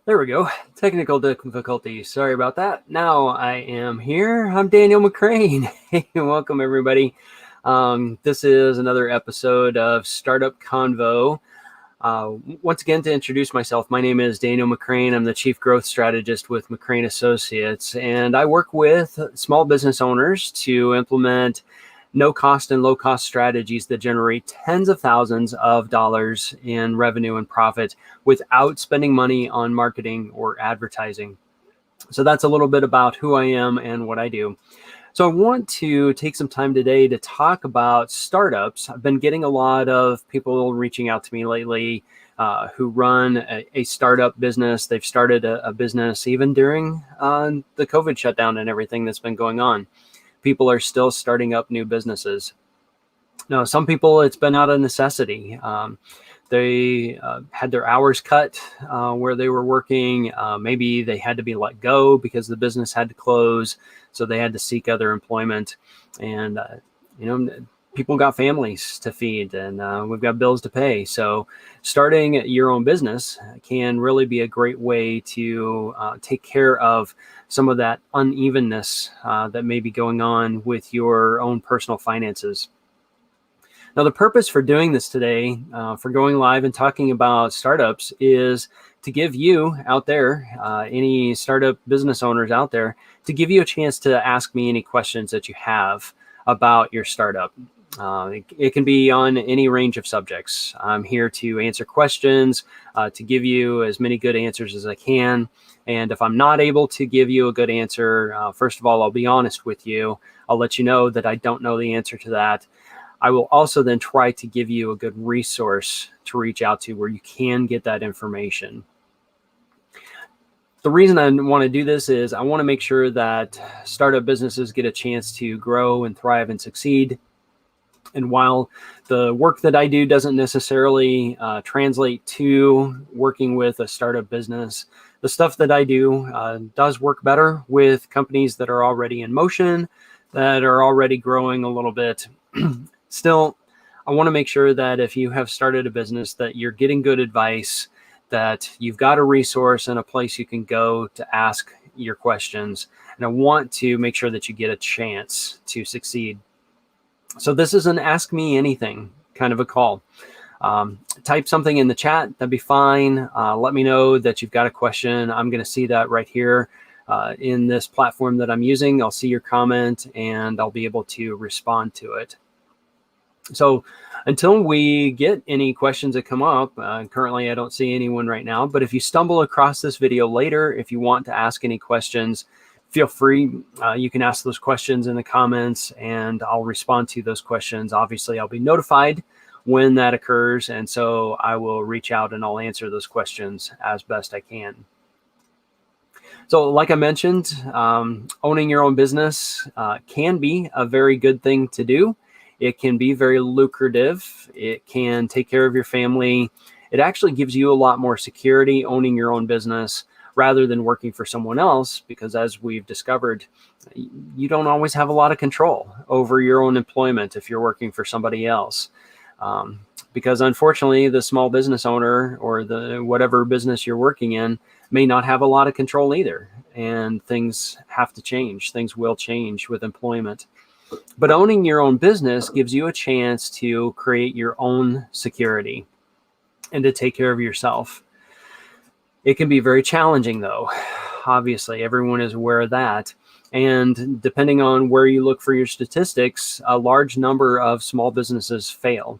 There we go. Technical difficulty. Sorry about that. Now I am here. I'm Daniel McCrane. Hey, welcome everybody. This is another episode of Startup Convo. Once again, to introduce myself, my name is Daniel McCrane. I'm the Chief Growth Strategist with McCrane Associates, and I work with small business owners to implement no-cost and low-cost strategies that generate tens of thousands of dollars in revenue and profit without spending money on marketing or advertising. So that's a little bit about who I am and what I do. So I want to take some time today to talk about startups. I've been getting a lot of people reaching out to me lately who run a startup business. They've started a business even during the COVID shutdown and everything that's been going on. People are still starting up new businesses. Now, some people, it's been out of necessity. They had their hours cut where they were working. Maybe they had to be let go because the business had to close. So they had to seek other employment. And, people got families to feed and we've got bills to pay. So starting your own business can really be a great way to take care of some of that unevenness that may be going on with your own personal finances. Now, the purpose for doing this today, for going live and talking about startups, is to give you out there, any startup business owners out there, to give you a chance to ask me any questions that you have about your startup. It can be on any range of subjects. I'm here to answer questions, to give you as many good answers as I can. And if I'm not able to give you a good answer, first of all, I'll be honest with you. I'll let you know that I don't know the answer to that. I will also then try to give you a good resource to reach out to where you can get that information. The reason I want to do this is I want to make sure that startup businesses get a chance to grow and thrive and succeed. And while the work that I do doesn't necessarily translate to working with a startup business, the stuff that I do does work better with companies that are already in motion, that are already growing a little bit. Still, I want to make sure that if you have started a business, that you're getting good advice, that you've got a resource and a place you can go to ask your questions. And I want to make sure that you get a chance to succeed. So this is an Ask Me Anything kind of a call. Type something in the chat, that'd be fine. Let me know that you've got a question. I'm going to see that right here in this platform that I'm using. I'll see your comment and I'll be able to respond to it. So until we get any questions that come up, currently I don't see anyone right now, but if you stumble across this video later, if you want to ask any questions, feel free. You can ask those questions in the comments and I'll respond to those questions. Obviously, I'll be notified when that occurs. And so I will reach out and I'll answer those questions as best I can. So like I mentioned, owning your own business can be a very good thing to do. It can be very lucrative. It can take care of your family. It actually gives you a lot more security owning your own business rather than working for someone else, because as we've discovered, you don't always have a lot of control over your own employment if you're working for somebody else. Because unfortunately, the small business owner or the whatever business you're working in may not have a lot of control either. And things have to change. Things will change with employment. But owning your own business gives you a chance to create your own security and to take care of yourself. It can be very challenging, though. Obviously, everyone is aware of that. And depending on where you look for your statistics, a large number of small businesses fail.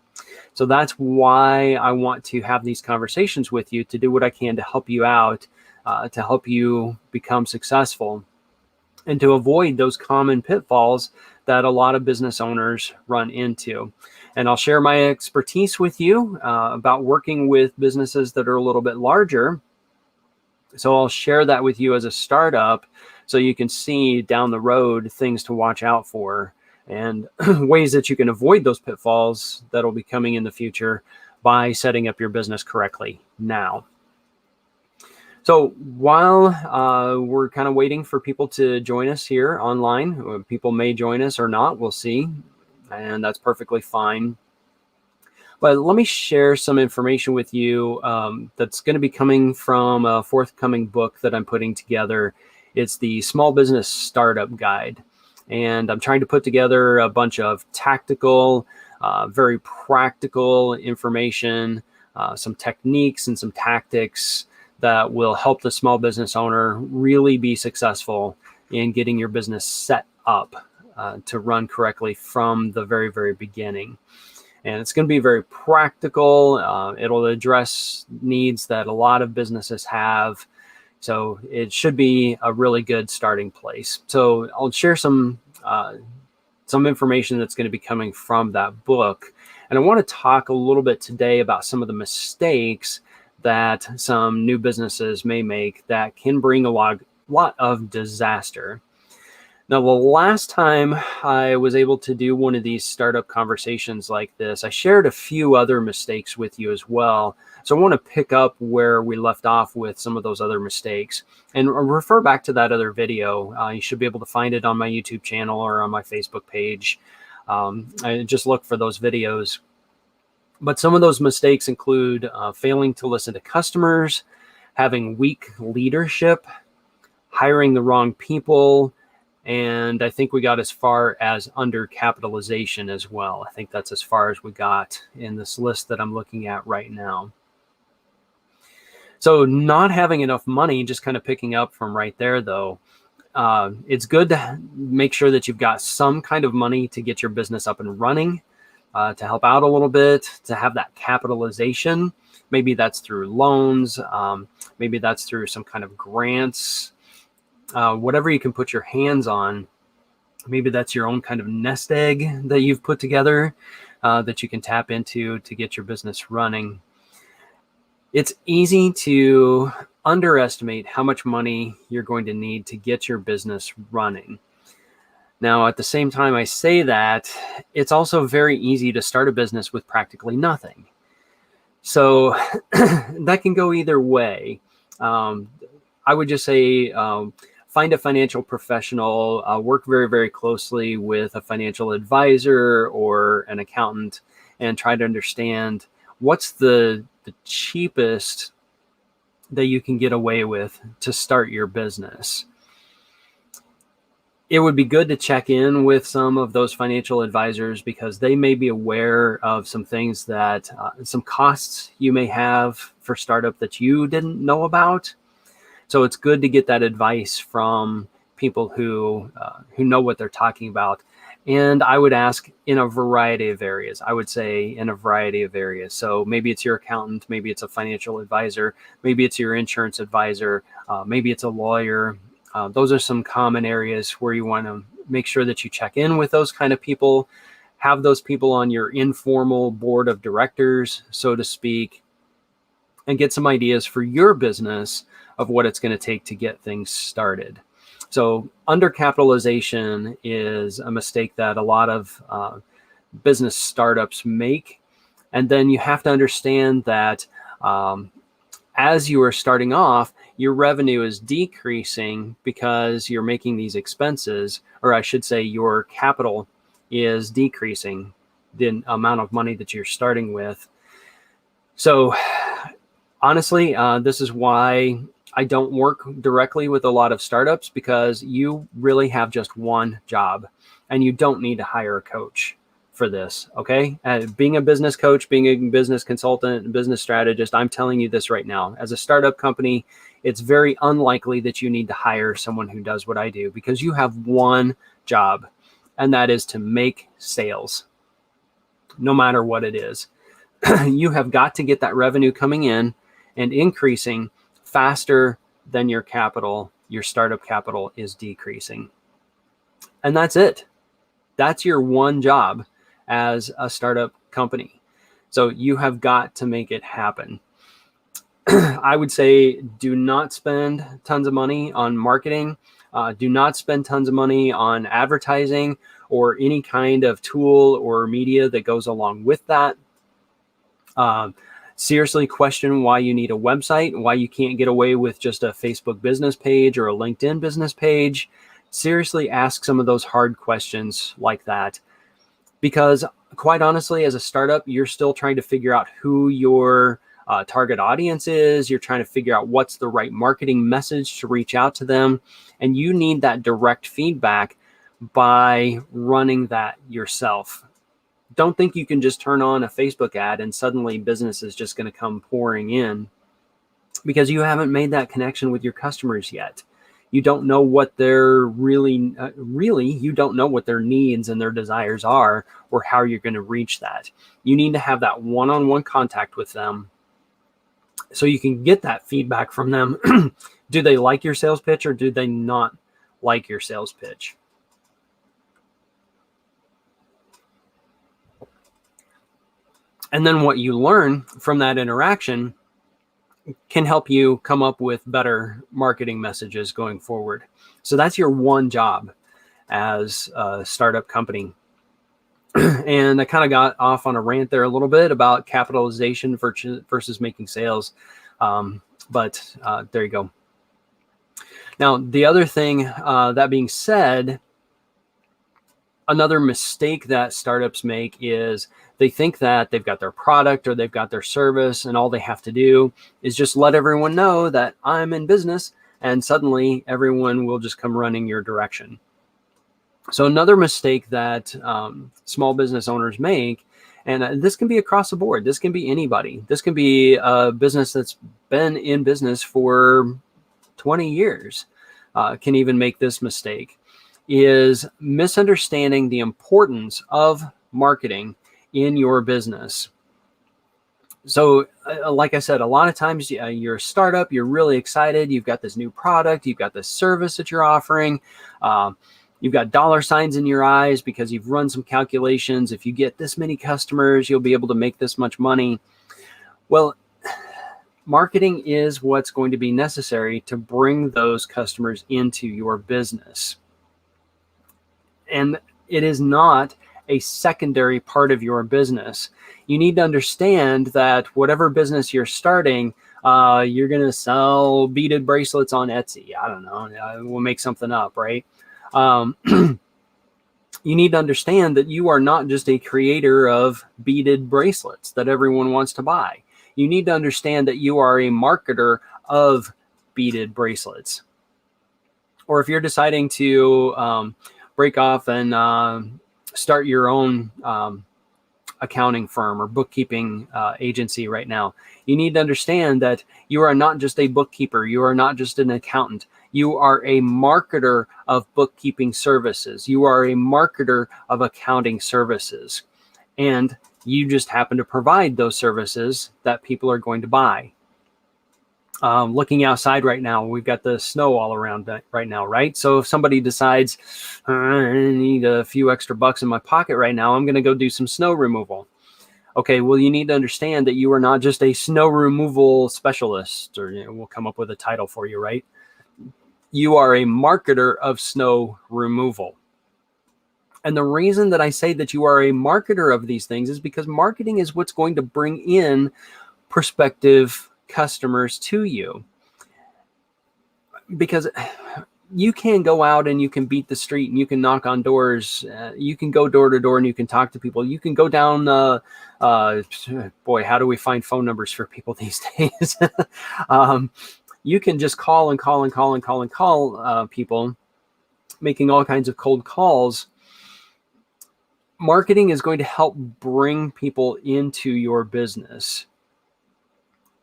So that's why I want to have these conversations with you, to do what I can to help you out, to help you become successful, and to avoid those common pitfalls that a lot of business owners run into. And I'll share my expertise with you about working with businesses that are a little bit larger. So I'll share that with you as a startup so you can see down the road things to watch out for and ways that you can avoid those pitfalls that'll be coming in the future by setting up your business correctly now. So while we're kind of waiting for people to join us here online, people may join us or not, we'll see, and that's perfectly fine. But let me share some information with you that's going to be coming from a forthcoming book that I'm putting together. It's the Small Business Startup Guide. And I'm trying to put together a bunch of tactical, very practical information, some techniques and some tactics that will help the small business owner really be successful in getting your business set up to run correctly from the very, very beginning. And it's going to be very practical. It'll address needs that a lot of businesses have. So it should be a really good starting place. So I'll share some information that's going to be coming from that book. And I want to talk a little bit today about some of the mistakes that some new businesses may make that can bring a lot of disaster. Now, the last time I was able to do one of these startup conversations like this, I shared a few other mistakes with you as well. So I want to pick up where we left off with some of those other mistakes and refer back to that other video. You should be able to find it on my YouTube channel or on my Facebook page. I just look for those videos. But some of those mistakes include failing to listen to customers, having weak leadership, hiring the wrong people, and I think we got as far as undercapitalization as well. I think that's as far as we got in this list that I'm looking at right now. So not having enough money, just kind of picking up from right there though, it's good to make sure that you've got some kind of money to get your business up and running, to help out a little bit, to have that capitalization. Maybe that's through loans, maybe that's through some kind of grants, whatever you can put your hands on. Maybe that's your own kind of nest egg that you've put together that you can tap into to get your business running. It's easy to underestimate how much money you're going to need to get your business running. Now, at the same time I say that, it's also very easy to start a business with practically nothing. So that can go either way. I would just say find a financial professional, work very, very closely with a financial advisor or an accountant, and try to understand what's the cheapest that you can get away with to start your business. It would be good to check in with some of those financial advisors because they may be aware of some things that, some costs you may have for startup that you didn't know about. So it's good to get that advice from people who know what they're talking about. And I would ask in a variety of areas. I would say in a variety of areas. So maybe it's your accountant, maybe it's a financial advisor, maybe it's your insurance advisor, maybe it's a lawyer. Those are some common areas where you want to make sure that you check in with those kind of people, have those people on your informal board of directors, so to speak, and get some ideas for your business of what it's going to take to get things started. So undercapitalization is a mistake that a lot of business startups make. And then you have to understand that as you are starting off, your revenue is decreasing because you're making these expenses, or I should say your capital is decreasing, the amount of money that you're starting with. So honestly, this is why I don't work directly with a lot of startups, because you really have just one job and you don't need to hire a coach for this. Okay. Being a business coach, being a business consultant, business strategist, I'm telling you this right now, as a startup company, it's very unlikely that you need to hire someone who does what I do, because you have one job, and that is to make sales, no matter what it is. You have got to get that revenue coming in and increasing faster than your capital, your startup capital is decreasing. And that's it. That's your one job as a startup company. So you have got to make it happen. I would say do not spend tons of money on marketing. Do not spend tons of money on advertising or any kind of tool or media that goes along with that. Seriously question why you need a website, why you can't get away with just a Facebook business page or a LinkedIn business page. Seriously ask some of those hard questions like that, because quite honestly, as a startup, you're still trying to figure out who your target audience is. You're trying to figure out what's the right marketing message to reach out to them. And you need that direct feedback by running that yourself. Don't think you can just turn on a Facebook ad and suddenly business is just going to come pouring in, because you haven't made that connection with your customers yet. You don't know what their you don't know what their needs and their desires are, or how you're going to reach that. You need to have that one-on-one contact with them so you can get that feedback from them. Do they like your sales pitch, or do they not like your sales pitch? And then what you learn from that interaction can help you come up with better marketing messages going forward. So that's your one job as a startup company. And I kind of got off on a rant there a little bit about capitalization versus making sales. But there you go. Now, the other thing, that being said, another mistake that startups make is they think that they've got their product or they've got their service, and all they have to do is just let everyone know that I'm in business, and suddenly everyone will just come running your direction. So another mistake that small business owners make, and this can be across the board, this can be anybody, this can be a business that's been in business for 20 years, can even make this mistake, is misunderstanding the importance of marketing in your business. So like I said, a lot of times you're a startup, you're really excited, you've got this new product, you've got this service that you're offering, you've got dollar signs in your eyes because you've run some calculations. If you get this many customers, you'll be able to make this much money. Well, marketing is what's going to be necessary to bring those customers into your business. And it is not a secondary part of your business. You need to understand that whatever business you're starting, you're going to sell beaded bracelets on Etsy. I don't know. We'll make something up, right? You need to understand that you are not just a creator of beaded bracelets that everyone wants to buy. You need to understand that you are a marketer of beaded bracelets. Or if you're deciding to break off and start your own accounting firm or bookkeeping agency right now, you need to understand that you are not just a bookkeeper. You are not just an accountant. You are a marketer of bookkeeping services. You are a marketer of accounting services. And you just happen to provide those services that people are going to buy. Looking outside right now, we've got the snow all around right now, right? So if somebody decides, I need a few extra bucks in my pocket right now, I'm going to go do some snow removal. Okay, well, you need to understand that you are not just a snow removal specialist, or we'll come up with a title for you, right? You are a marketer of snow removal. And the reason that I say that you are a marketer of these things is because marketing is what's going to bring in prospective customers to you. Because you can go out and you can beat the street and you can knock on doors. You can go door to door and you can talk to people. You can go down, boy, how do we find phone numbers for people these days? You can just call and call and call and call and call people, making all kinds of cold calls. Marketing is going to help bring people into your business.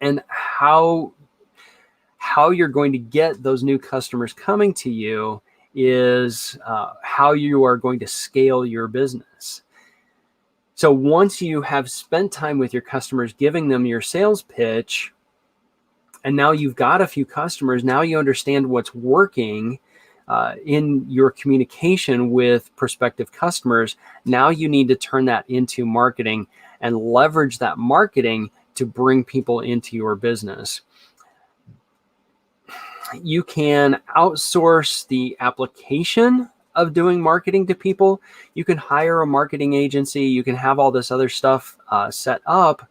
And how you're going to get those new customers coming to you is how you are going to scale your business. So once you have spent time with your customers, giving them your sales pitch, and now you've got a few customers, now you understand what's working in your communication with prospective customers. Now you need to turn that into marketing and leverage that marketing to bring people into your business. You can outsource the application of doing marketing to people. You can hire a marketing agency. You can have all this other stuff set up.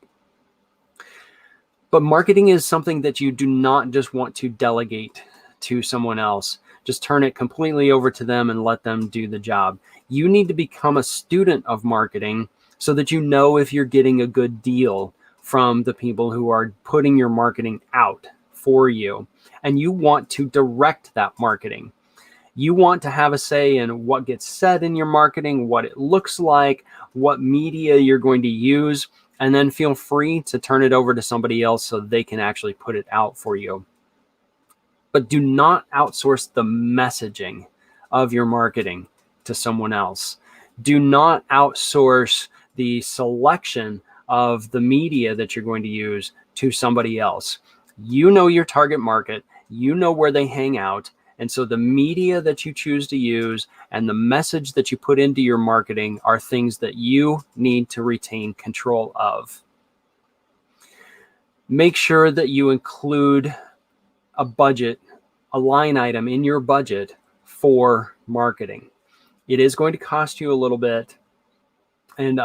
But marketing is something that you do not just want to delegate to someone else. Just turn it completely over to them and let them do the job. You need to become a student of marketing so that you know if you're getting a good deal from the people who are putting your marketing out for you. And you want to direct that marketing. You want to have a say in what gets said in your marketing, what it looks like, what media you're going to use, and then feel free to turn it over to somebody else so they can actually put it out for you. But do not outsource the messaging of your marketing to someone else. Do not outsource the selection of the media that you're going to use to somebody else. You know your target market, you know where they hang out. And so the media that you choose to use and the message that you put into your marketing are things that you need to retain control of. Make sure that you include a budget, a line item in your budget for marketing. It is going to cost you a little bit. And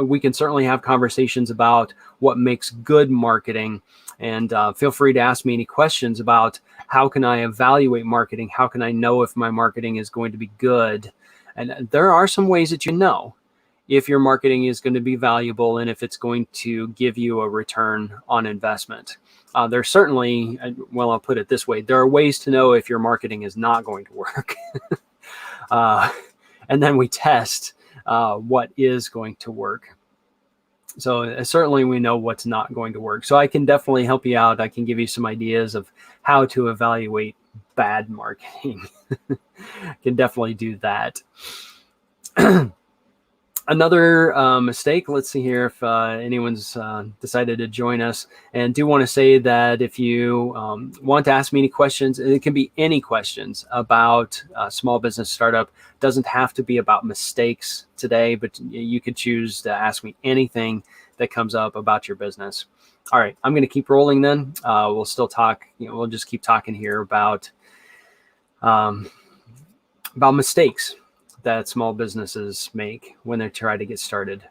we can certainly have conversations about what makes good marketing. And feel free to ask me any questions about how can I evaluate marketing? How can I know if my marketing is going to be good? And there are some ways that you know if your marketing is going to be valuable and if it's going to give you a return on investment. There's certainly, well, I'll put it this way, there are ways to know if your marketing is not going to work. And then we test what is going to work. So certainly we know what's not going to work. So I can definitely help you out. I can give you some ideas of how to evaluate bad marketing. Can definitely do that. Another mistake, let's see here if anyone's decided to join us. And do want to say that if you want to ask me any questions, it can be any questions about small business startup. Doesn't have to be about mistakes today, but you could choose to ask me anything that comes up about your business. All right, I'm going to keep rolling then. We'll still talk, we'll just keep talking here about mistakes that small businesses make when they try to get started.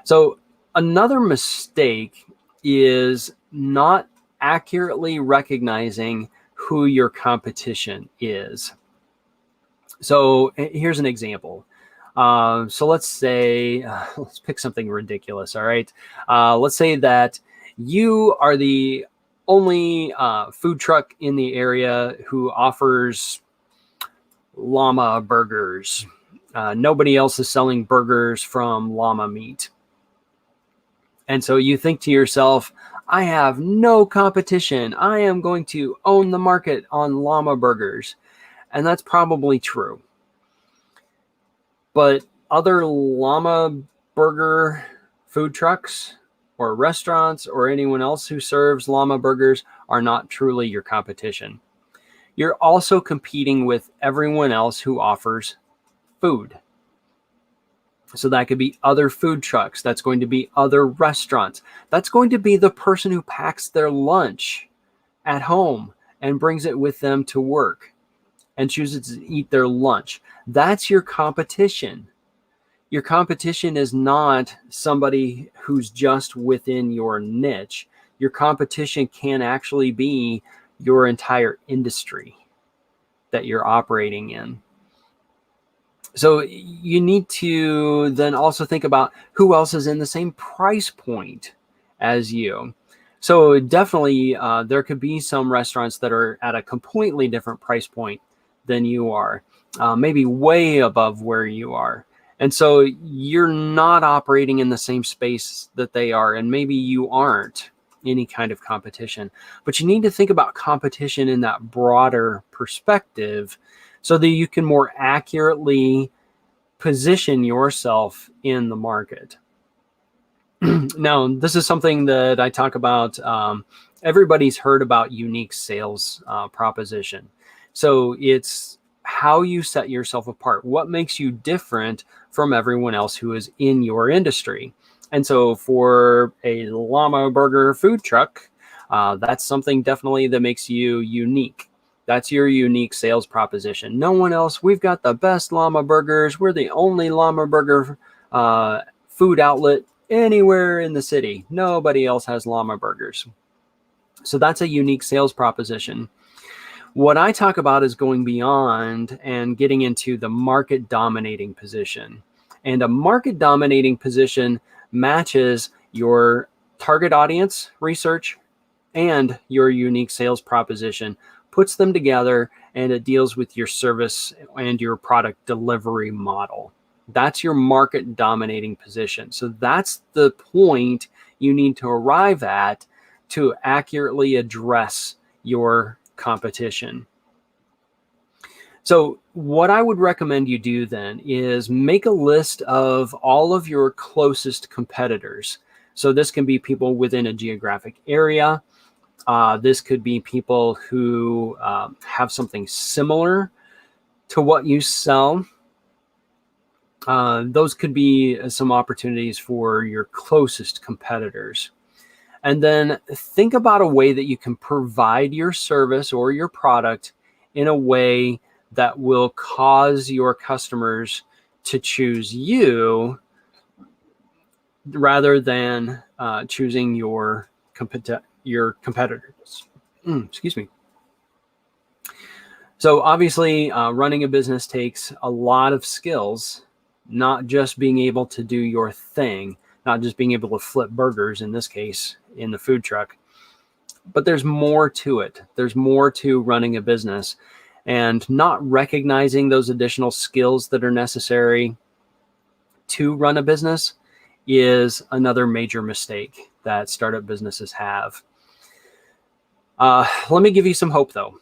So another mistake is not accurately recognizing who your competition is. So here's an example. So let's say, let's pick something ridiculous. All right. Let's say that you are the only food truck in the area who offers llama burgers. Nobody else is selling burgers from llama meat. And so you think to yourself, I have no competition. I am going to own the market on llama burgers. And that's probably true. But other llama burger food trucks or restaurants or anyone else who serves llama burgers are not truly your competition. You're also competing with everyone else who offers food. So that could be other food trucks. That's going to be other restaurants. That's going to be the person who packs their lunch at home and brings it with them to work and chooses to eat their lunch. That's your competition. Your competition is not somebody who's just within your niche. Your competition can actually be your entire industry that you're operating in. So you need to then also think about who else is in the same price point as you. So definitely there could be some restaurants that are at a completely different price point than you are, maybe way above where you are. And so you're not operating in the same space that they are, and maybe you aren't any kind of competition. But you need to think about competition in that broader perspective so that you can more accurately position yourself in the market. Now, this is something that I talk about. Everybody's heard about unique sales proposition. So it's how you set yourself apart. What makes you different from everyone else who is in your industry? And so for a llama burger food truck, that's something definitely that makes you unique. That's your unique sales proposition. No one else. We've got the best llama burgers. We're the only llama burger food outlet anywhere in the city. Nobody else has llama burgers. So that's a unique sales proposition. What I talk about is going beyond and getting into the market dominating position. And a market dominating position matches your target audience research and your unique sales proposition, puts them together, and it deals with your service and your product delivery model. That's your market dominating position. So that's the point you need to arrive at to accurately address your competition. So what I would recommend you do then is make a list of all of your closest competitors. So this can be people within a geographic area. This could be people who have something similar to what you sell. Those could be some opportunities for your closest competitors. And then think about a way that you can provide your service or your product in a way that will cause your customers to choose you rather than choosing your competitors. Excuse me. So obviously, running a business takes a lot of skills, not just being able to do your thing, not just being able to flip burgers, in this case, in the food truck, but there's more to it. There's more to running a business, and not recognizing those additional skills that are necessary to run a business is another major mistake that startup businesses have. Let me give you some hope, though.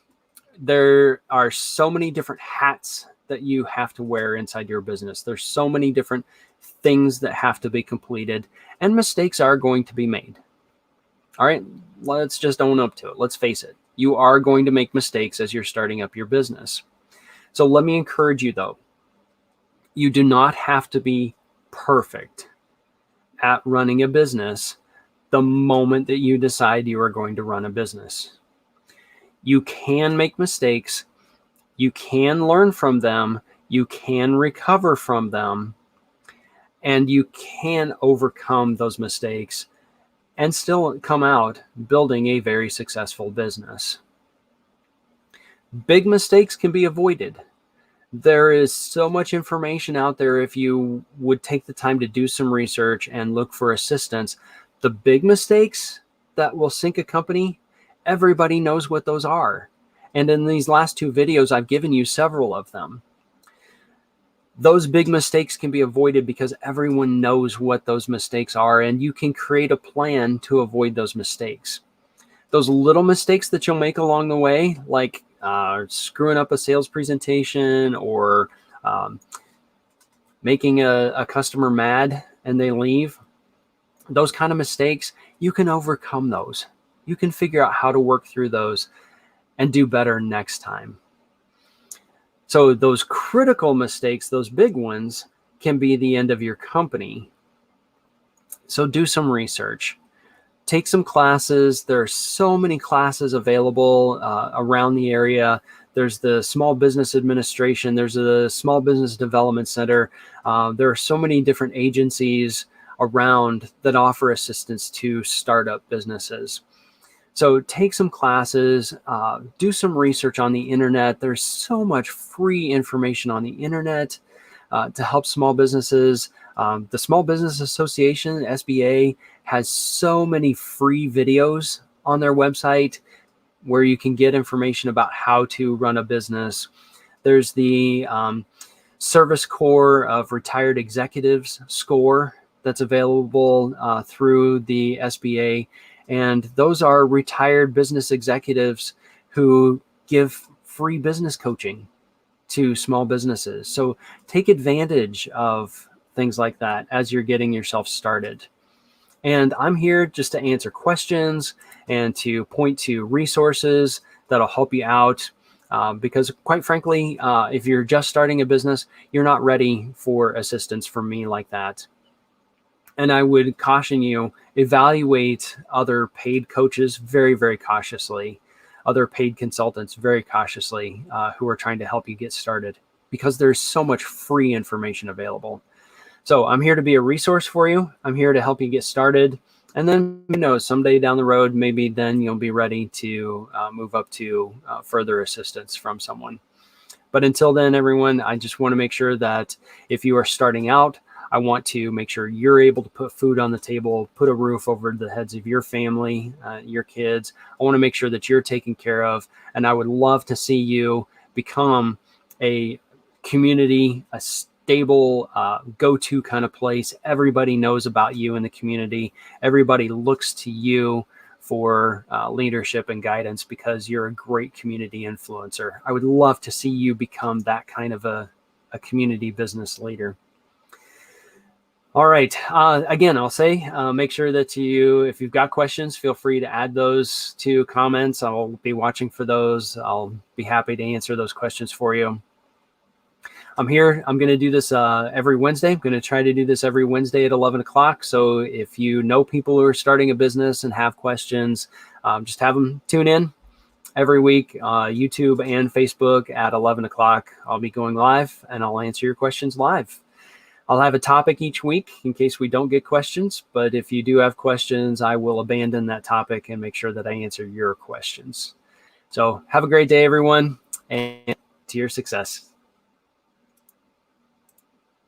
There are so many different hats that you have to wear inside your business. There's so many different things that have to be completed, and mistakes are going to be made. All right, let's just own up to it. Let's face it. You are going to make mistakes as you're starting up your business. So let me encourage you, though. You do not have to be perfect at running a business the moment that you decide you are going to run a business. You can make mistakes. You can learn from them. You can recover from them. And you can overcome those mistakes and still come out building a very successful business. Big mistakes can be avoided. There is so much information out there if you would take the time to do some research and look for assistance. The big mistakes that will sink a company, everybody knows what those are. And in these last two videos, I've given you several of them. Those big mistakes can be avoided because everyone knows what those mistakes are, and you can create a plan to avoid those mistakes. Those little mistakes that you'll make along the way, like screwing up a sales presentation or making a customer mad and they leave, those kind of mistakes, you can overcome those. You can figure out how to work through those and do better next time. So those critical mistakes, those big ones, can be the end of your company. So do some research. Take some classes. There are so many classes available around the area. There's the Small Business Administration. There's the Small Business Development Center. There are so many different agencies around that offer assistance to startup businesses. So take some classes, do some research on the internet. There's so much free information on the internet to help small businesses. The Small Business Association, SBA, has so many free videos on their website where you can get information about how to run a business. There's the Service Corps of Retired Executives score that's available through the SBA. And those are retired business executives who give free business coaching to small businesses. So take advantage of things like that as you're getting yourself started. And I'm here just to answer questions and to point to resources that'll help you out. Because quite frankly, if you're just starting a business, you're not ready for assistance from me like that. And I would caution you, evaluate other paid coaches very, very cautiously, other paid consultants very cautiously who are trying to help you get started, because there's so much free information available. So I'm here to be a resource for you. I'm here to help you get started. And then, someday down the road, maybe then you'll be ready to move up to further assistance from someone. But until then, everyone, I just want to make sure that if you are starting out, I want to make sure you're able to put food on the table, put a roof over the heads of your family, your kids. I want to make sure that you're taken care of. And I would love to see you become a community, a stable go-to kind of place. Everybody knows about you in the community. Everybody looks to you for leadership and guidance because you're a great community influencer. I would love to see you become that kind of a community business leader. All right. Again, I'll say, make sure that if you've got questions, feel free to add those to comments. I'll be watching for those. I'll be happy to answer those questions for you. I'm here. I'm going to do this every Wednesday. I'm going to try to do this every Wednesday at 11 o'clock. So if you know people who are starting a business and have questions, just have them tune in every week, YouTube and Facebook at 11 o'clock. I'll be going live and I'll answer your questions live. I'll have a topic each week in case we don't get questions. But if you do have questions, I will abandon that topic and make sure that I answer your questions. So have a great day, everyone, and to your success.